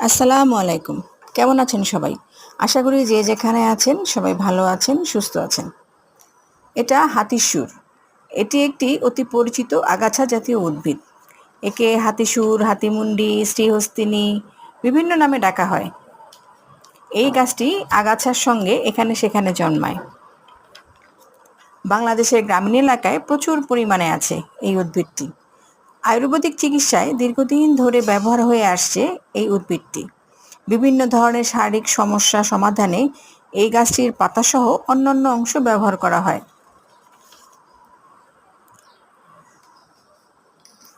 আসসালামু আলাইকুম। কেমন আছেন সবাই? আশা করি যে যেখানে আছেন সবাই ভালো আছেন, সুস্থ আছেন। এটা হাতিসুর। এটি একটি অতি পরিচিত আগাছা জাতীয় উদ্ভিদ। একে হাতিসুর, হাতিমুন্ডি, শ্রীহস্তিনী বিভিন্ন নামে ডাকা হয়। এই গাছটি আগাছার সঙ্গে এখানে সেখানে জন্মায়। বাংলাদেশের গ্রামীণ এলাকায় প্রচুর পরিমাণে আছে এই উদ্ভিদটি। আয়ুর্বেদিক চিকিৎসায় দীর্ঘদিন ধরে ব্যবহার হয়ে আসছে এই উদ্ভিদটি। বিভিন্ন ধরনের শারীরিক সমস্যা সমাধানে এই গাছটির পাতাসহ অন্যান্য অংশ ব্যবহার করা হয়।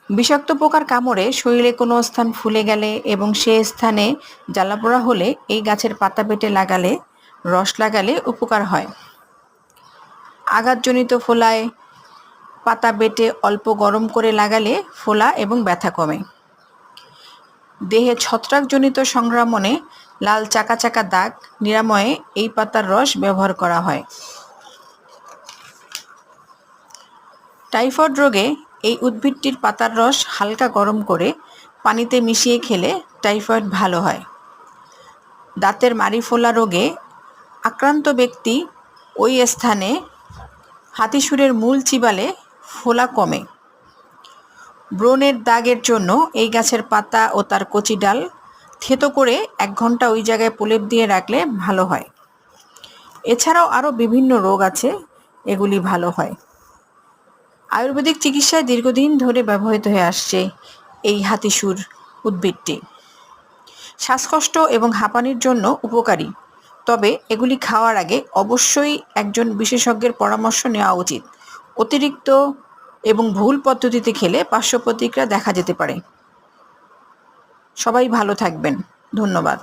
বিষাক্ত পোকার কামড়ে শরীরে কোনো স্থান ফুলে গেলে এবং সে স্থানে জ্বালাপোড়া হলে এই গাছের পাতা বেটে লাগালে, রস লাগালে উপকার হয়। আঘাতজনিত ফোলায় পাতা বেটে অল্প গরম করে লাগালে ফোলা এবং ব্যথা কমে। দেহে ছত্রাকজনিত সংক্রমণে লাল চাকা চাকা দাগ নিরাময়ে এই পাতার রস ব্যবহার করা হয়। টাইফয়েড রোগে এই উদ্ভিদটির পাতার রস হালকা গরম করে পানিতে মিশিয়ে খেলে টাইফয়েড ভালো হয়। দাঁতের মাড়ি ফোলা রোগে আক্রান্ত ব্যক্তি ওই স্থানে হাতিসুরের মূল চিবালে ফোলা কমে। ব্রণের দাগের জন্য এই গাছের পাতা ও তার কচি ডাল থেতো করে 1 ঘন্টা ওই জায়গায় প্রলেপ দিয়ে রাখলে ভালো হয়। এছাড়াও আরও বিভিন্ন রোগ আছে, এগুলি ভালো হয়। আয়ুর্বেদিক চিকিৎসায় দীর্ঘদিন ধরে ব্যবহৃত হয়ে আসছে এই হাতিসুর উদ্ভিদটি। শ্বাসকষ্ট এবং হাঁপানির জন্য উপকারী, তবে এগুলি খাওয়ার আগে অবশ্যই একজন বিশেষজ্ঞের পরামর্শ নেওয়া উচিত। অতিরিক্ত এবং ভুল পদ্ধতিতে খেলে পার্শ্ব প্রতিক্রিয়া দেখা যেতে পারে। সবাই ভালো থাকবেন। ধন্যবাদ।